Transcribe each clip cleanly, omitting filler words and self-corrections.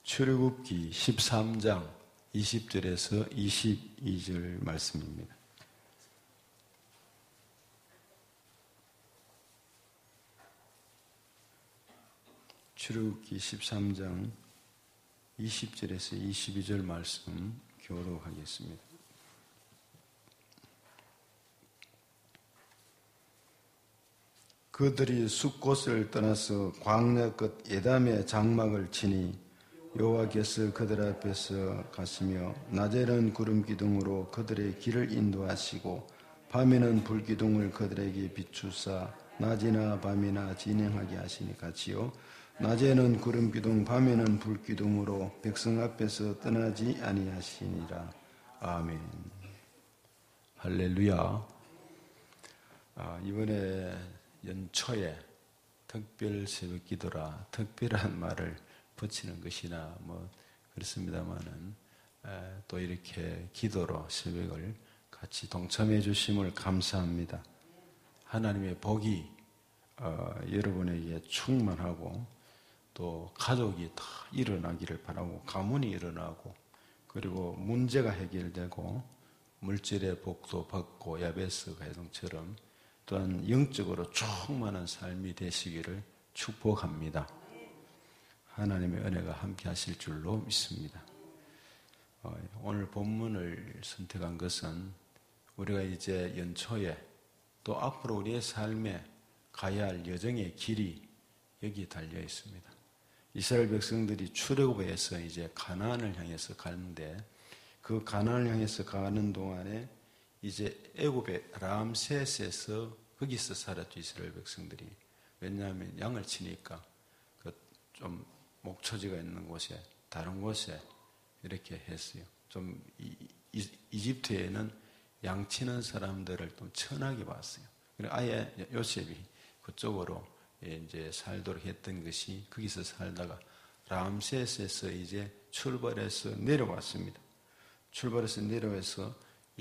출애굽기 13장 20절에서 22절 말씀입니다. 출애굽기 13장 20절에서 22절 말씀 교독하겠습니다. 그들이 숫곳을 떠나서 광야 끝 에담의 장막을 치니 여호와께서 그들 앞에서 가시며 낮에는 구름 기둥으로 그들의 길을 인도하시고 밤에는 불 기둥을 그들에게 비추사 낮이나 밤이나 진행하게 하시니 같이요 낮에는 구름 기둥 밤에는 불 기둥으로 백성 앞에서 떠나지 아니하시니라. 아멘. 할렐루야. 이번에 연초에 특별 새벽 기도라 특별한 말을 붙이는 것이나 그렇습니다만은 또 이렇게 기도로 새벽을 같이 동참해 주심을 감사합니다. 하나님의 복이 여러분에게 충만하고 또 가족이 다 일어나기를 바라고 가문이 일어나고 그리고 문제가 해결되고 물질의 복도 받고 야베스 가정처럼 또한 영적으로 충만한 삶이 되시기를 축복합니다. 하나님의 은혜가 함께 하실 줄로 믿습니다. 오늘 본문을 선택한 것은 우리가 이제 연초에 또 앞으로 우리의 삶에 가야 할 여정의 길이 여기에 달려 있습니다. 이스라엘 백성들이 출애굽에서 이제 가나안을 향해서 가는데 그 가나안을 향해서 가는 동안에 이제 애굽의 람세스에서 거기서 살았죠. 이스라엘 백성들이. 왜냐하면 양을 치니까 좀 목초지가 있는 곳에 다른 곳에 이렇게 했어요. 좀 이집트에는 양치는 사람들을 좀 천하게 봤어요. 그래서 아예 요셉이 그쪽으로 이제 살도록 했던 것이 거기서 살다가 람세스에서 이제 출발해서 내려왔습니다. 출발해서 내려와서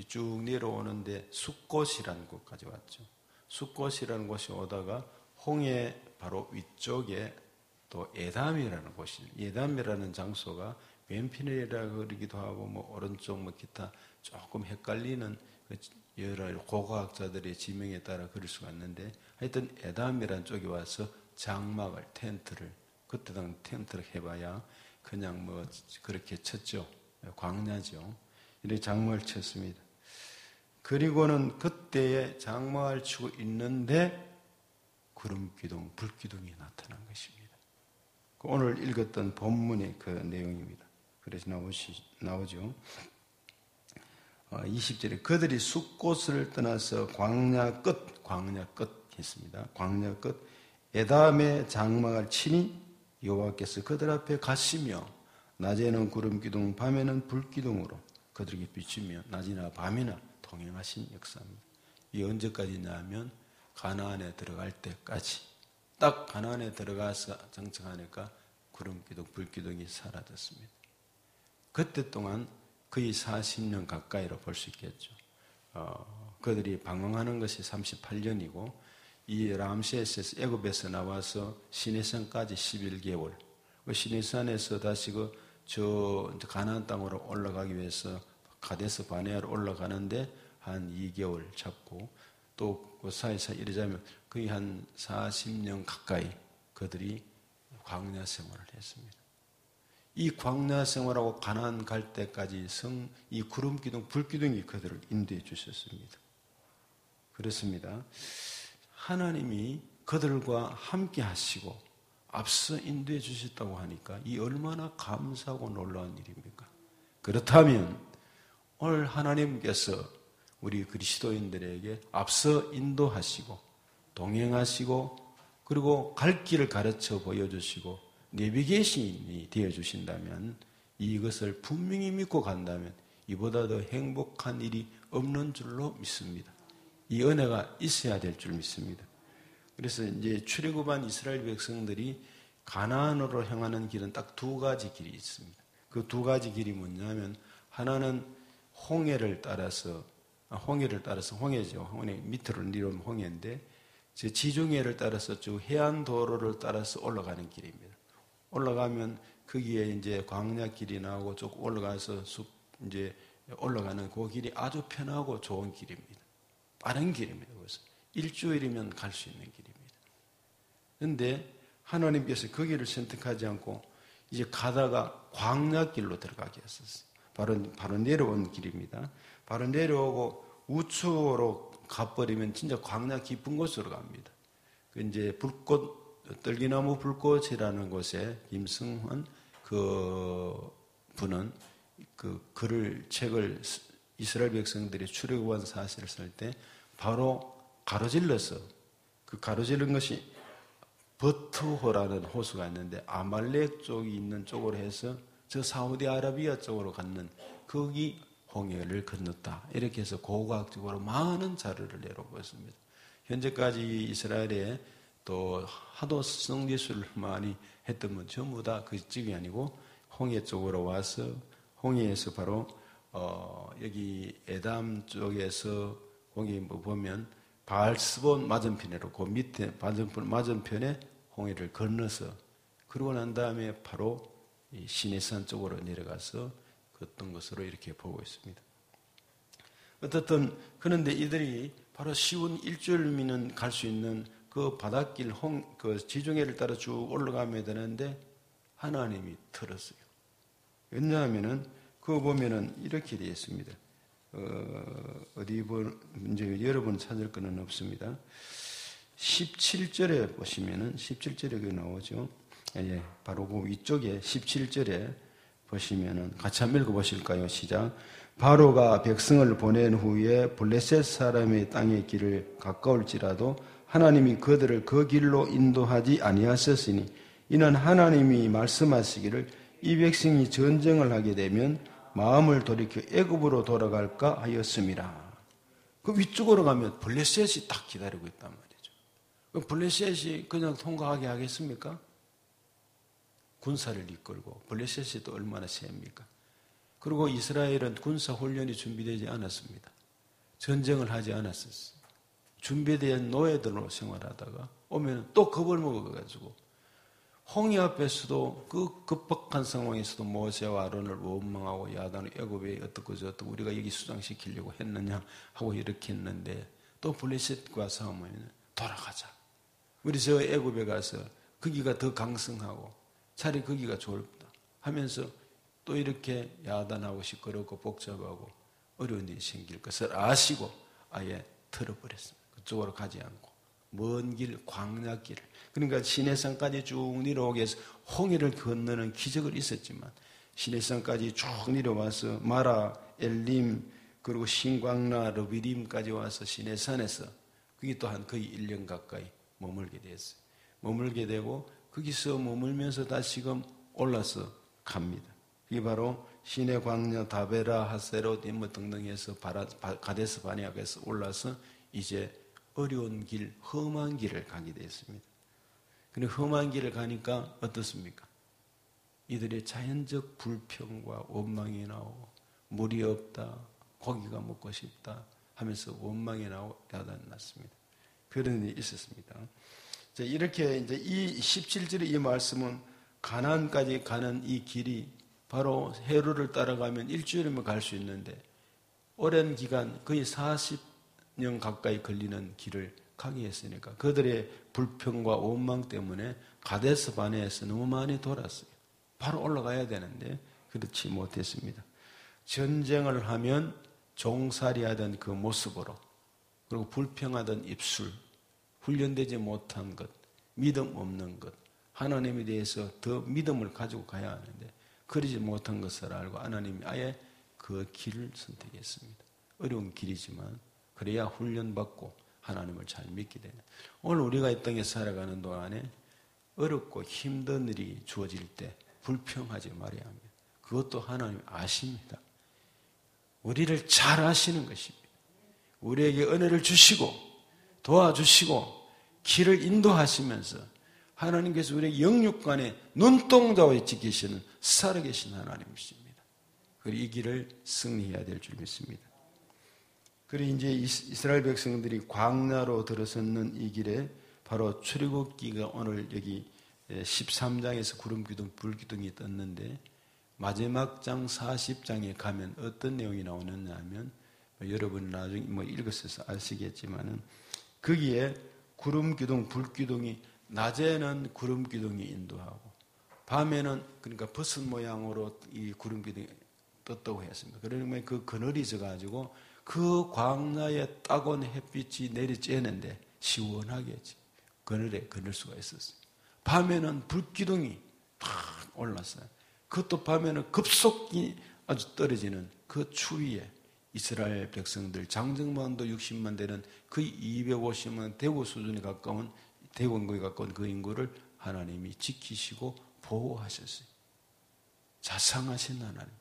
쭉 내려오는데 숫곳이라는 곳까지 왔죠. 숫곳이라는 곳이 오다가 홍해 바로 위쪽에 또 에담이라는 곳이, 에담이라는 장소가 왼편이라 그러기도 하고 오른쪽 기타 조금 헷갈리는 여러 고고학자들의 지명에 따라 그럴 수가 있는데 하여튼 에담이라는 쪽에 와서 장막을 텐트를 그때 당 텐트를 해봐야 그냥 그렇게 쳤죠. 광야죠. 이렇게 장막을 쳤습니다. 그리고는 그때에 장막을 치고 있는데 구름 기둥, 불 기둥이 나타난 것입니다. 오늘 읽었던 본문의 그 내용입니다. 그래서 나오죠. 20절에 그들이 숫곳을 떠나서 광야 끝 했습니다. 광야 끝 에담의 장막을 치니 여호와께서 그들 앞에 가시며 낮에는 구름 기둥 밤에는 불 기둥으로 그들에게 비추며 낮이나 밤이나 동행하신 역사입니다. 이 언제까지냐 하면 가나안에 들어갈 때까지 딱 가나안에 들어가서 정착하니까 구름 기둥, 불 기둥이 사라졌습니다. 그때 동안 거의 40년 가까이로 볼 수 있겠죠. 그들이 방황하는 것이 38년이고 이 람세스에서 애굽에서 나와서 시내산까지 11개월 시내산에서 다시 저 가나안 땅으로 올라가기 위해서 가데스 바네아로 올라가는데 한 2개월 잡고 또 그 사이사이 이러자면 거의 한 40년 가까이 그들이 광야 생활을 했습니다. 이 광야 생활하고 가나안 갈 때까지 이 구름 기둥, 불 기둥이 그들을 인도해 주셨습니다. 그렇습니다. 하나님이 그들과 함께 하시고 앞서 인도해 주셨다고 하니까 이 얼마나 감사하고 놀라운 일입니까? 그렇다면 오늘 하나님께서 우리 그리스도인들에게 앞서 인도하시고 동행하시고 그리고 갈 길을 가르쳐 보여주시고 내비게이션이 되어주신다면 이것을 분명히 믿고 간다면 이보다 더 행복한 일이 없는 줄로 믿습니다. 이 은혜가 있어야 될 줄 믿습니다. 그래서 이제 출애굽한 이스라엘 백성들이 가나안으로 향하는 길은 딱 두 가지 길이 있습니다. 그 두 가지 길이 뭐냐면 하나는 홍해를 따라서 홍해죠. 홍해 밑으로 내려오면 홍해인데 지중해를 따라서 쭉 해안 도로를 따라서 올라가는 길입니다. 올라가면 거기에 이제 광야길이 나오고 쭉 올라가서 이제 올라가는 그 길이 아주 편하고 좋은 길입니다. 빠른 길입니다. 그래서 일주일이면 갈 수 있는 길입니다. 그런데 하나님께서 그 길을 선택하지 않고 이제 가다가 광야길로 들어가게 하셨어요. 바로 내려온 길입니다. 바로 내려오고 우측으로 가버리면 진짜 광야 깊은 곳으로 갑니다. 그 이제 떨기나무 불꽃이라는 곳에 김승환 그 분은 그 책을 이스라엘 백성들이 출애굽한 사실을 쓸 때 바로 가로질러서 그 가로질른 것이 버트호라는 호수가 있는데 아말렉 쪽이 있는 쪽으로 해서 저 사우디아라비아 쪽으로 갔는 거기 홍해를 건넜다. 이렇게 해서 고고학적으로 많은 자료를 내려보았습니다. 현재까지 이스라엘에 또 하도 성지순을 많이 했던 건 전부 다 그쪽이 아니고 홍해 쪽으로 와서 홍해에서 바로 여기 에담 쪽에서 거기 보면 바알스본 맞은편으로 그 밑에 맞은편에 홍해를 건너서 그러고 난 다음에 바로 이 시내산 쪽으로 내려가서 어떤 것으로 이렇게 보고 있습니다. 어떻든 그런데 이들이 바로 쉬운 일주일이면 갈 수 있는 그 바닷길 그 지중해를 따라 쭉 올라가면 되는데 하나님이 틀었어요. 왜냐하면은 그거 보면은 이렇게 되어 있습니다. 이제 여러분 찾을 거는 없습니다. 17절에 보시면은 17절에 그 나오죠. 예, 바로 그 위쪽에 17절에 보시면은 같이 한번 읽어보실까요? 시작. 바로가 백성을 보낸 후에 블레셋 사람의 땅의 길을 가까울지라도 하나님이 그들을 그 길로 인도하지 아니하셨으니 이는 하나님이 말씀하시기를 이 백성이 전쟁을 하게 되면 마음을 돌이켜 애굽으로 돌아갈까 하였습니다. 그 위쪽으로 가면 블레셋이 딱 기다리고 있단 말이죠. 그럼 블레셋이 그냥 통과하게 하겠습니까? 군사를 이끌고 블레셋이 또 얼마나 셉니까? 그리고 이스라엘은 군사 훈련이 준비되지 않았습니다. 전쟁을 하지 않았었어요. 준비된 노예들로 생활하다가 오면 또 겁을 먹어가지고 홍해 앞에서도 그 급박한 상황에서도 모세와 아론을 원망하고 야단을 애굽에 어떻고 저떻고 우리가 여기 수장시키려고 했느냐 하고 이렇게 했는데 또 블레셋과 싸우면 돌아가자. 우리 저 애굽에 가서 거기가 더 강성하고 차라리 거기가 좋다 하면서 또 이렇게 야단하고 시끄럽고 복잡하고 어려운 일이 생길 것을 아시고 아예 틀어버렸습니다. 그쪽으로 가지 않고 먼 길, 광야길을 그러니까 시내산까지 쭉 내려오게 해서 홍해를 건너는 기적을 있었지만 시내산까지 쭉 내려와서 마라, 엘림 그리고 신광나, 르비림까지 와서 시내산에서 그게 또한 거의 1년 가까이 머물게 됐어요. 머물게 되고 거기서 머물면서 다시금 올라서 갑니다. 이게 바로 시내 광야 다베라, 하세롯, 뭐 등등 해서 가데스 바네아에서 올라서 이제 어려운 길, 험한 길을 가게 되었습니다. 근데 험한 길을 가니까 어떻습니까? 이들의 자연적 불평과 원망이 나오고 물이 없다, 고기가 먹고 싶다 하면서 원망이 나오고 야단이 났습니다. 그런 일이 있었습니다. 이렇게 이제 이 17절의 이 말씀은 가나안까지 가는 이 길이 바로 헤루를 따라가면 일주일이면 갈 수 있는데 오랜 기간 거의 40년 가까이 걸리는 길을 가게 했으니까 그들의 불평과 원망 때문에 가데스 바네아에서 너무 많이 돌았어요. 바로 올라가야 되는데 그렇지 못했습니다. 전쟁을 하면 종살이하던 그 모습으로 그리고 불평하던 입술, 훈련되지 못한 것, 믿음 없는 것, 하나님에 대해서 더 믿음을 가지고 가야 하는데 그러지 못한 것을 알고 하나님이 아예 그 길을 선택했습니다. 어려운 길이지만 그래야 훈련받고 하나님을 잘 믿게 되는. 오늘 우리가 이 땅에 살아가는 동안에 어렵고 힘든 일이 주어질 때 불평하지 말아야 합니다. 그것도 하나님 아십니다. 우리를 잘 아시는 것입니다. 우리에게 은혜를 주시고 도와주시고 길을 인도하시면서 하나님께서 우리의 영육간에 눈동자와 지키시는 살아계신 하나님이십니다. 그리고 이 길을 승리해야 될 줄 믿습니다. 그리고 이제 이스라엘 백성들이 광야로 들어섰는 이 길에 바로 출애굽기가 오늘 여기 13장에서 구름기둥, 불기둥이 떴는데 마지막 장 40장에 가면 어떤 내용이 나오느냐 하면 여러분 나중에 읽으셔서 아시겠지만은 거기에 구름기둥, 불기둥이 낮에는 구름기둥이 인도하고 밤에는 그러니까 버섯 모양으로 이 구름기둥이 떴다고 했습니다. 그러면 그 그늘이 져가지고 그 광야에 따가운 햇빛이 내리쬐는데 시원하게 그늘에 그늘 수가 있었어요. 밤에는 불기둥이 탁 올랐어요. 그것도 밤에는 급속히 아주 떨어지는 그 추위에 이스라엘 백성들 장정만도 60만 되는 그 250만 대구 수준에 가까운 대원국에 가까운 그 인구를 하나님이 지키시고 보호하셨어요. 자상하신 하나님,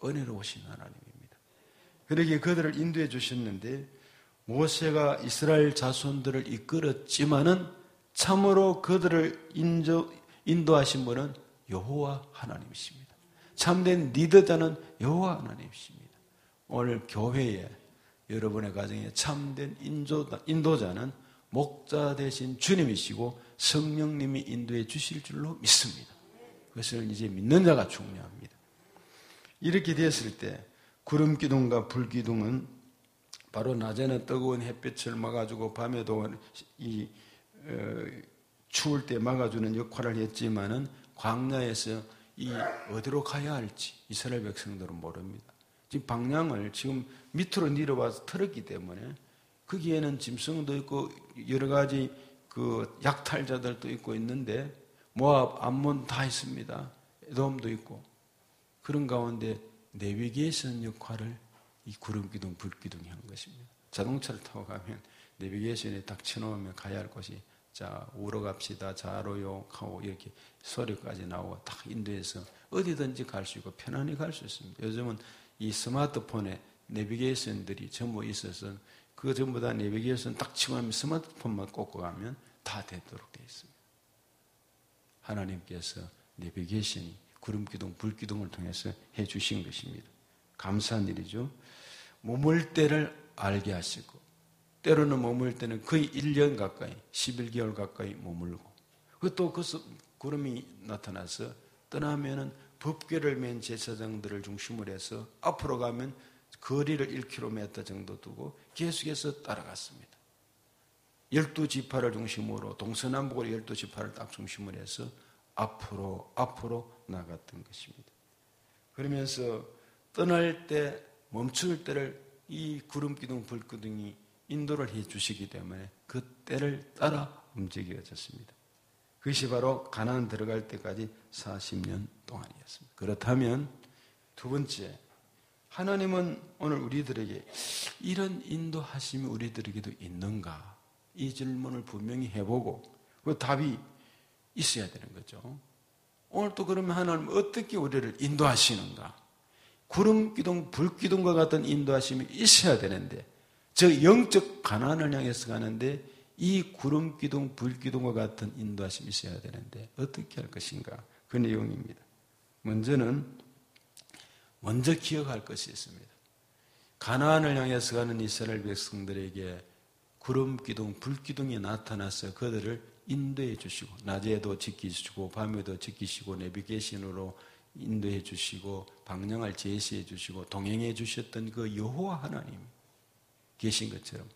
은혜로우신 하나님입니다. 그러기에 그들을 인도해 주셨는데 모세가 이스라엘 자손들을 이끌었지만은 참으로 그들을 인도하신 분은 여호와 하나님이십니다. 참된 리더자는 여호와 하나님이십니다. 오늘 교회에 여러분의 가정에 참된 인도자는 목자 되신 주님이시고 성령님이 인도해 주실 줄로 믿습니다. 그것을 이제 믿는 자가 중요합니다. 이렇게 되었을 때 구름기둥과 불기둥은 바로 낮에는 뜨거운 햇빛을 막아주고 밤에도 추울 때 막아주는 역할을 했지만은 광야에서 어디로 가야 할지 이스라엘 백성들은 모릅니다. 지금 방향을 지금 밑으로 내려와서 틀었기 때문에 거기에는 짐승도 있고 여러 가지 그 약탈자들도 있고 있는데 모압, 암몬 다 있습니다. 에돔도 있고 그런 가운데 내비게이션 역할을 이 구름기둥, 불기둥이 한 것입니다. 자동차를 타고 가면 내비게이션에 딱 쳐놓으면 가야 할 곳이 자 우로 갑시다, 자로요 하고 이렇게 소리까지 나오고 딱 인도해서 어디든지 갈 수 있고 편안히 갈 수 있습니다. 요즘은 이 스마트폰에 내비게이션들이 전부 있어서 그거 전부 다 내비게이션 딱 치고 하면 스마트폰만 꽂고 가면 다 되도록 되어 있습니다. 하나님께서 내비게이션이 구름기둥, 불기둥을 통해서 해주신 것입니다. 감사한 일이죠. 머물 때를 알게 하시고 때로는 머물 때는 거의 1년 가까이 11개월 가까이 머물고 또 그 구름이 나타나서 떠나면은 법궤를 맨 제사장들을 중심으로 해서 앞으로 가면 거리를 1km 정도 두고 계속해서 따라갔습니다. 12지파를 중심으로 동서남북으로 12지파를 딱 중심으로 해서 앞으로 나갔던 것입니다. 그러면서 떠날 때 멈출 때를 이 구름기둥 불기둥이 인도를 해 주시기 때문에 그 때를 따라 움직여졌습니다. 그것이 바로 가나안 들어갈 때까지 40년 동안이었습니다. 그렇다면 두 번째, 하나님은 오늘 우리들에게 이런 인도하심이 우리들에게도 있는가? 이 질문을 분명히 해보고 그 답이 있어야 되는 거죠. 오늘 또 그러면 하나님은 어떻게 우리를 인도하시는가? 구름기둥, 불기둥과 같은 인도하심이 있어야 되는데 저 영적 가나안을 향해서 가는데 이 구름기둥, 불기둥과 같은 인도하심이 있어야 되는데 어떻게 할 것인가? 그 내용입니다. 먼저 기억할 것이 있습니다. 가나안을 향해서 가는 이스라엘 백성들에게 구름기둥, 불기둥이 나타나서 그들을 인도해 주시고 낮에도 지키시고 밤에도 지키시고 내비게이션으로 인도해 주시고 방향을 제시해 주시고 동행해 주셨던 그 여호와 하나님 계신 것처럼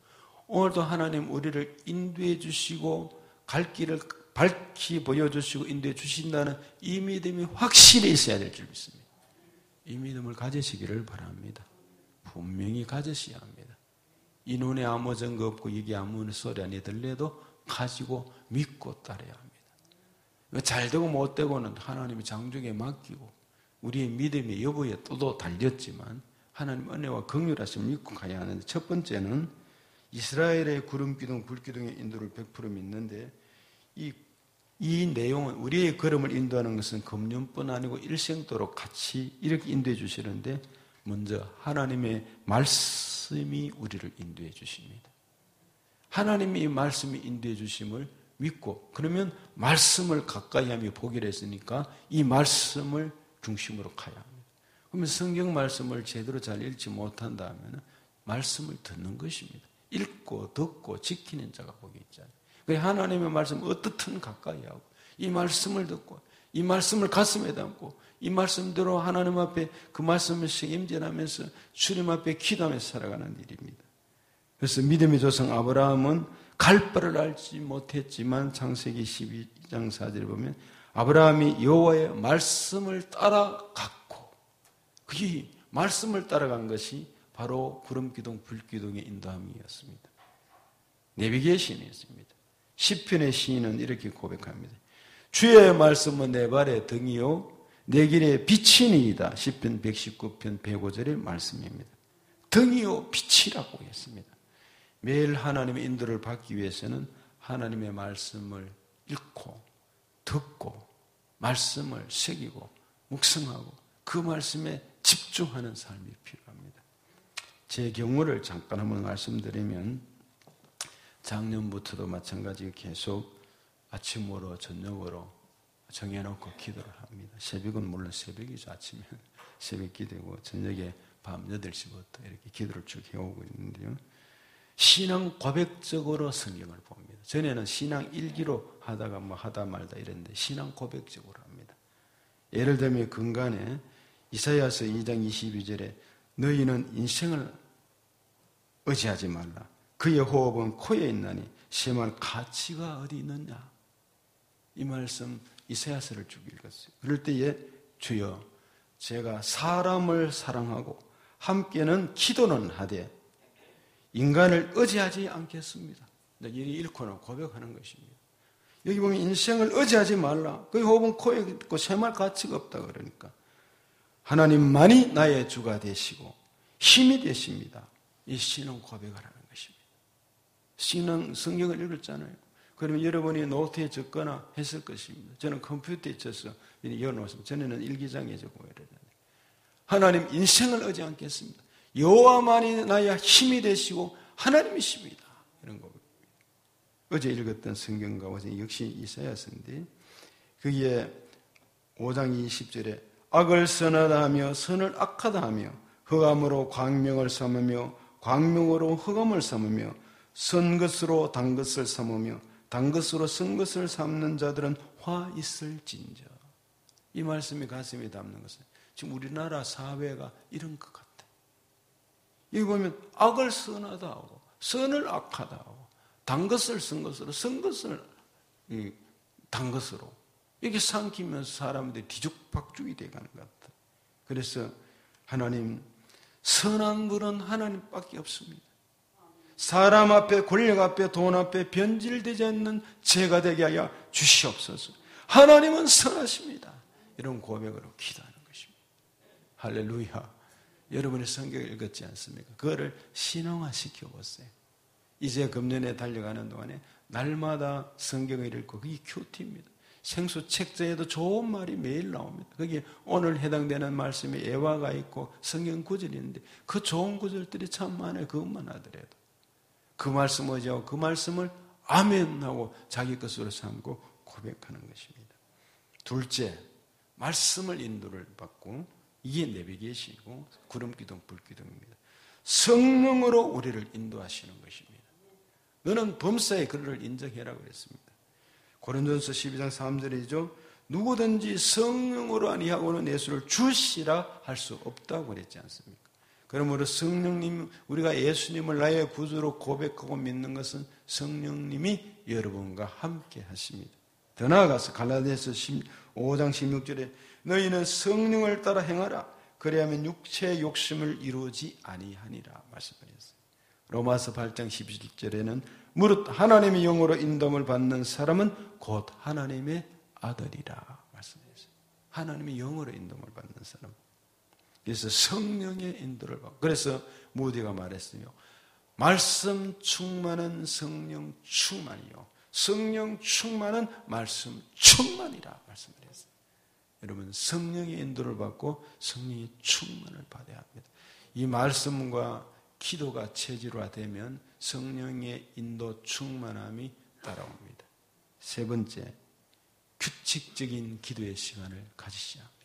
오늘도 하나님 우리를 인도해 주시고 갈 길을 밝히 보여주시고 인도해 주신다는 이 믿음이 확실히 있어야 될 줄 믿습니다. 이 믿음을 가지시기를 바랍니다. 분명히 가지셔야 합니다. 이 눈에 아무 증거 없고 이게 아무 소리 안 들려도 가지고 믿고 따라야 합니다. 잘 되고 못 되고는 하나님의 장중에 맡기고 우리의 믿음의 여부에 또도 달렸지만 하나님 은혜와 긍휼하심을 믿고 가야 하는데 첫 번째는 이스라엘의 구름기둥, 불기둥의 인도를 100% 믿는데 이 내용은 우리의 걸음을 인도하는 것은 금년뿐 아니고 일생도록 같이 이렇게 인도해 주시는데 먼저 하나님의 말씀이 우리를 인도해 주십니다. 하나님이 이 말씀이 인도해 주심을 믿고 그러면 말씀을 가까이 하며 보기로 했으니까 이 말씀을 중심으로 가야 합니다. 그러면 성경 말씀을 제대로 잘 읽지 못한다면 말씀을 듣는 것입니다. 읽고 듣고 지키는 자가 복이 있잖아요. 하나님의 말씀 어떻든 가까이 하고 이 말씀을 듣고 이 말씀을 가슴에 담고 이 말씀대로 하나님 앞에 그 말씀을 임전하면서 주님 앞에 기도하면서 살아가는 일입니다. 그래서 믿음의 조상 아브라함은 갈 바를 알지 못했지만 창세기 12장 4절에 보면 아브라함이 여호와의 말씀을 따라갔고 그 말씀을 따라간 것이 바로 구름기둥 불기둥의 인도함이었습니다. 내비게이션이었습니다. 시편의 시인은 이렇게 고백합니다. 주의 말씀은 내 발의 등이요 내 길의 빛이니이다. 시편 119편 105절의 말씀입니다. 등이요 빛이라고 했습니다. 매일 하나님의 인도를 받기 위해서는 하나님의 말씀을 읽고 듣고 말씀을 새기고 묵상하고 그 말씀에 집중하는 삶이 필요합니다. 제 경우를 잠깐 한번 말씀드리면 작년부터도 마찬가지 계속 아침으로 저녁으로 정해놓고 기도를 합니다. 새벽은 물론 새벽이죠. 아침에 새벽 기도고 저녁에 밤 8시부터 이렇게 기도를 쭉 해오고 있는데요. 신앙 고백적으로 성경을 봅니다. 전에는 신앙 일기로 하다가 뭐 하다 말다 이랬는데 신앙 고백적으로 합니다. 예를 들면 근간에 이사야서 2장 22절에 너희는 인생을 의지하지 말라. 그의 호흡은 코에 있나니 심할 가치가 어디 있느냐. 이 말씀 이사야서를 쭉 읽었어요. 그럴 때에 주여 제가 사람을 사랑하고 함께는 기도는 하되 인간을 의지하지 않겠습니다. 이리 읽고는 고백하는 것입니다. 여기 보면 인생을 의지하지 말라. 그의 호흡은 코에 있고 셈할 가치가 없다 그러니까 하나님만이 나의 주가 되시고 힘이 되십니다. 이 신앙 고백을 하는 것입니다. 신앙 성경을 읽었잖아요. 그러면 여러분이 노트에 적거나 했을 것입니다. 저는 컴퓨터에 쳐서 열어놓습니다. 전에는 일기장에 적고 이러잖아요. 하나님 인생을 의지 않겠습니다. 여호와만이 나의 힘이 되시고 하나님이십니다. 이런 거. 어제 읽었던 성경과 역시 이사야서인데 거기에 5장 20절에 악을 선하다 하며 선을 악하다 하며 흑암으로 광명을 삼으며 광명으로 흑암을 삼으며 선 것으로 단 것을 삼으며 단 것으로 선 것을 삼는 자들은 화 있을진저. 이 말씀이 가슴에 담는 것은 지금 우리나라 사회가 이런 것 같아요. 여기 보면 악을 선하다 하고 선을 악하다 하고 단 것을 쓴 것으로 쓴 것을 단 것으로 이렇게 삼키면서 사람들이 뒤죽박죽이 돼가는 것 같아요. 그래서 하나님 선한 분은 하나님밖에 없습니다. 사람 앞에 권력 앞에 돈 앞에 변질되지 않는 죄가 되게 하여 주시옵소서. 하나님은 선하십니다. 이런 고백으로 기도하는 것입니다. 할렐루야. 여러분의 성경을 읽었지 않습니까? 그거를 신앙화시켜 보세요. 이제 금년에 달려가는 동안에 날마다 성경을 읽고 그게 큐티입니다. 생수 책자에도 좋은 말이 매일 나옵니다. 거기에 오늘 해당되는 말씀에 예화가 있고 성경 구절이 있는데 그 좋은 구절들이 참 많아요. 그것만 하더라도. 그 말씀 의지하고 그 말씀을 아멘 하고 자기 것으로 삼고 고백하는 것입니다. 둘째, 말씀을 인도를 받고 이게 내비게이션이고 구름기둥 불기둥입니다. 성령으로 우리를 인도하시는 것입니다. 너는 범사에 그를 인정해라 그랬습니다. 고린도전서 12장 3절이죠. 누구든지 성령으로 아니하고는 예수를 주시라 할 수 없다고 그랬지 않습니까? 그러므로 성령님, 우리가 예수님을 나의 구주로 고백하고 믿는 것은 성령님이 여러분과 함께 하십니다. 더 나아가서 갈라디아서 5장 16절에 너희는 성령을 따라 행하라. 그래야만 육체의 욕심을 이루지 아니하니라 말씀하셨어요. 로마서 8장 11절에는 무릇 하나님의 영으로 인도함을 받는 사람은 곧 하나님의 아들이라 말씀하셨어요. 하나님의 영으로 인도함을 받는 사람. 그래서 성령의 인도를 받고 그래서 모디가 말했어요. 말씀 충만은 성령 충만이요 성령 충만은 말씀 충만이라 말씀드렸어요. 여러분 성령의 인도를 받고 성령의 충만을 받아야 합니다. 이 말씀과 기도가 체질화되면 성령의 인도 충만함이 따라옵니다. 세 번째, 규칙적인 기도의 시간을 가지셔야 합니다.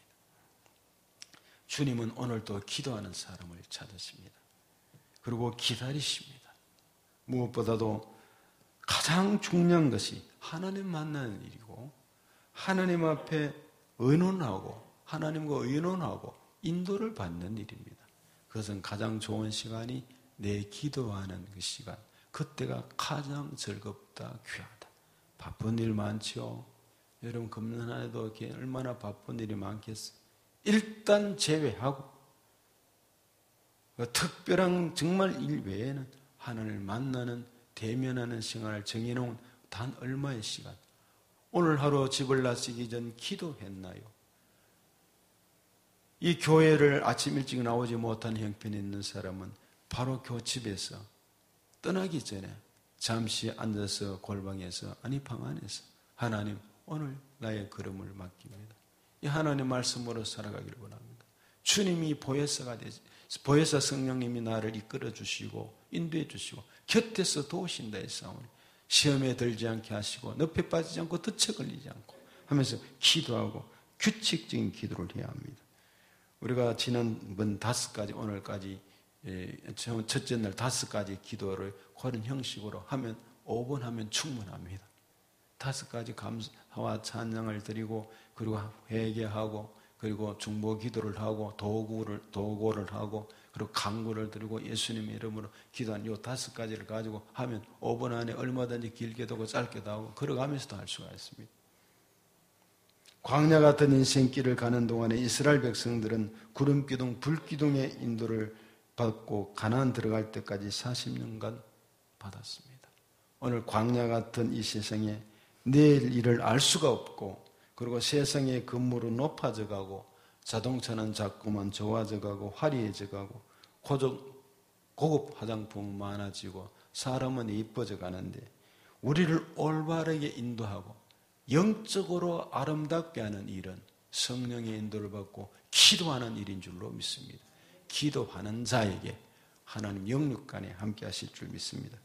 주님은 오늘도 기도하는 사람을 찾으십니다. 그리고 기다리십니다. 무엇보다도 가장 중요한 것이 하나님 만나는 일이고 하나님 앞에 의논하고 하나님과 의논하고 인도를 받는 일입니다. 그것은 가장 좋은 시간이 내 기도하는 그 시간, 그때가 가장 즐겁다, 귀하다. 바쁜 일 많죠. 여러분 금년 한 해도 얼마나 바쁜 일이 많겠어요. 일단 제외하고 특별한 정말 일 외에는 하나님을 만나는 대면하는 시간을 정해놓은 단 얼마의 시간. 오늘 하루 집을 나서기 전 기도했나요? 이 교회를 아침 일찍 나오지 못한 형편이 있는 사람은 바로 집에서 떠나기 전에 잠시 앉아서 골방에서 아니 방 안에서 하나님 오늘 나의 걸음을 맡깁니다. 이 하나님 말씀으로 살아가기를 원합니다. 주님이 보혜사 성령님이 나를 이끌어 주시고 인도해 주시고 곁에서 도우신다 했사오니 시험에 들지 않게 하시고 늪에 빠지지 않고 덫에 걸리지 않고 하면서 기도하고 규칙적인 기도를 해야 합니다. 우리가 지난번 5가지 오늘까지 첫째 날 5가지 기도를 그런 형식으로 하면 5번 하면 충분합니다. 5가지 감사와 찬양을 드리고 그리고 회개하고 그리고 중보 기도를 하고 도고를 하고 그리고 간구를 드리고 예수님의 이름으로 기도한 이 5가지를 가지고 하면 5번 안에 얼마든지 길게도 하고 짧게도 하고 걸어가면서도 할 수가 있습니다. 광야 같은 인생길을 가는 동안에 이스라엘 백성들은 구름기둥, 불기둥의 인도를 받고 가나안 들어갈 때까지 40년간 받았습니다. 오늘 광야 같은 이 세상에 내일 일을 알 수가 없고 그리고 세상의 건물은 높아져 가고 자동차는 자꾸만 좋아져 가고 화려해져 가고 고급 화장품은 많아지고 사람은 이뻐져 가는데 우리를 올바르게 인도하고 영적으로 아름답게 하는 일은 성령의 인도를 받고 기도하는 일인 줄로 믿습니다. 기도하는 자에게 하나님 영육간에 함께 하실 줄 믿습니다.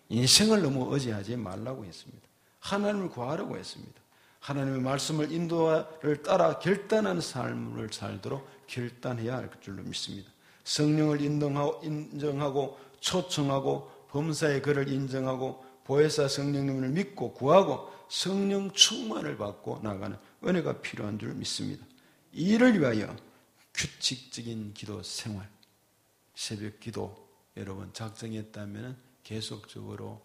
인생을 너무 의지하지 말라고 했습니다. 하나님을 구하라고 했습니다. 하나님의 말씀을 인도를 따라 결단하는 삶을 살도록 결단해야 할 줄로 믿습니다. 성령을 인정하고 초청하고 범사의 그를 인정하고 보혜사 성령님을 믿고 구하고 성령 충만을 받고 나가는 은혜가 필요한 줄 믿습니다. 이를 위하여 규칙적인 기도 생활, 새벽 기도 여러분 작정했다면 계속적으로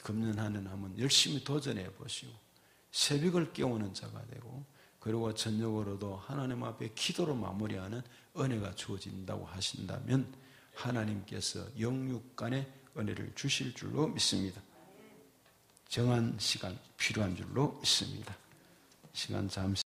금년 한 해는 한번 열심히 도전해 보시고 새벽을 깨우는 자가 되고 그리고 저녁으로도 하나님 앞에 기도로 마무리하는 은혜가 주어진다고 하신다면 하나님께서 영육간의 은혜를 주실 줄로 믿습니다. 정한 시간 필요한 줄로 믿습니다. 시간 잠시